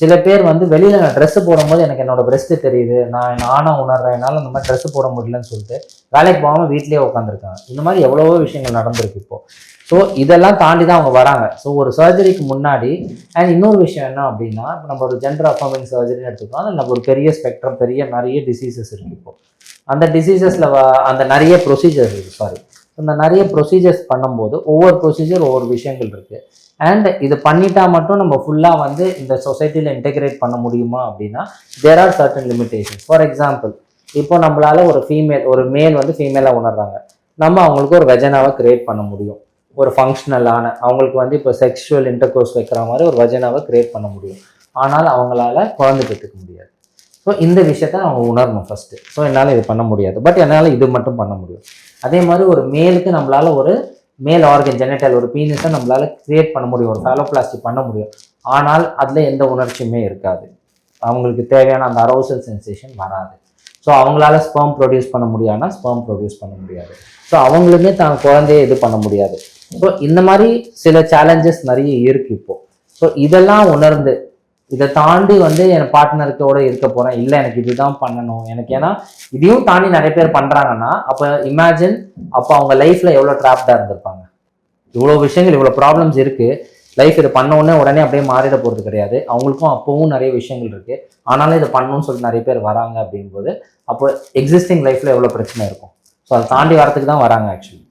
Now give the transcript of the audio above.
சில பேர் வந்து வெளியில நான் ட்ரெஸ் போடும்போது எனக்கு என்னோட பிரஸ்ட் தெரியுது, நான் நானா உணர்றேன், என்னால இந்த மாதிரி ட்ரெஸ் போட முடியலன்னு சொல்லிட்டு வேலைக்கு போகாம வீட்லயே உட்காந்துருக்காங்க. இந்த மாதிரி எவ்வளவோ விஷயங்கள் நடந்திருக்கு இப்போ. ஸோ இதெல்லாம் தாண்டி தான் அவங்க வராங்க. ஸோ ஒரு சர்ஜரிக்கு முன்னாடி அண்ட் இன்னொரு விஷயம் என்ன அப்படின்னா, இப்போ நம்ம ஒரு ஜெண்டர் அஃபர்மிங் சர்ஜரின்னு எடுத்துக்கலாம். அதில் நம்ம ஒரு பெரிய ஸ்பெக்ட்ரம், நிறைய டிசீசஸ் இருக்கு இப்போ. அந்த டிசீசஸ்ல அந்த நிறைய ப்ரொசீஜர்ஸ் இருக்கு, சாரி. இந்த நிறைய ப்ரொசீஜர்ஸ் பண்ணும்போது ஒவ்வொரு ப்ரொசீஜர் ஒவ்வொரு விஷயங்கள் இருக்கு. அண்ட் இது பண்ணிட்டா மட்டும் நம்ம ஃபுல்லாக வந்து இந்த சொசைட்டியில் இன்டெகிரேட் பண்ண முடியுமா அப்படின்னா, there are certain limitations. For example, இப்போ நம்மளால ஒரு மேல் வந்து ஃபீமேலாக உணர்றாங்க, நம்ம அவங்களுக்கு ஒரு வெஜனாவை கிரியேட் பண்ண முடியும். ஒரு ஃபங்க்ஷனலான அவங்களுக்கு வந்து இப்போ செக்ஷுவல் இன்டர்கோர்ஸ் வைக்கிற மாதிரி ஒரு வெஜனாவை கிரியேட் பண்ண முடியும். ஆனால் அவங்களால குழந்தை பெற்றுக்க முடியாது. ஸோ இந்த விஷயத்த அவங்க உணரணும் ஃபஸ்ட்டு. ஸோ என்னால் இது பண்ண முடியாது, பட் என்னால் இது மட்டும் பண்ண முடியும். அதே மாதிரி ஒரு மேலுக்கு நம்மளால ஒரு மேல் ஆர்கன் ஜெனட்டல் ஒரு பீனிஸை நம்மளால கிரியேட் பண்ண முடியும், ஒரு ஃபேலோபிளாஸ்டி பண்ண முடியும். ஆனால் அதில் எந்த உணர்ச்சியுமே இருக்காது, அவங்களுக்கு தேவையான அந்த அரௌசல் சென்சேஷன் வராது. ஸோ அவங்களால ஸ்பெர்ம் ப்ரொடியூஸ் பண்ண முடியாதுன்னா ஸ்பெர்ம் ப்ரொடியூஸ் பண்ண முடியாது. ஸோ அவங்களுமே தான் குழந்தைய இது பண்ண முடியாது. ஸோ இந்த மாதிரி சில சேலஞ்சஸ் நிறைய இருக்கு இப்போ. ஸோ இதெல்லாம் உணர்ந்து இதை தாண்டி வந்து என் பார்ட்னருக்கோட இருக்க போறேன், இல்லை எனக்கு இதுதான் பண்ணணும் எனக்கு, ஏன்னா இதையும் தாண்டி நிறைய பேர் பண்றாங்கன்னா அப்போ இமேஜின் அப்போ அவங்க லைஃப்ல எவ்வளோ ட்ராப்டா இருந்திருப்பாங்க. இவ்வளோ விஷயங்கள், இவ்வளோ ப்ராப்ளம்ஸ் இருக்கு. லைஃப் இதை பண்ண உடனே அப்படியே மாறிட போகிறது கிடையாது. அவங்களுக்கும் அப்பவும் நிறைய விஷயங்கள் இருக்கு. ஆனாலும் இதை பண்ணணும்னு சொல்லிட்டு நிறைய பேர் வராங்க அப்படிங்கும்போது அப்போ எக்ஸிஸ்டிங் லைஃப்ல எவ்வளோ பிரச்சனை இருக்கும். ஸோ அதை தாண்டி வரத்துக்கு தான் வராங்க ஆக்சுவலி.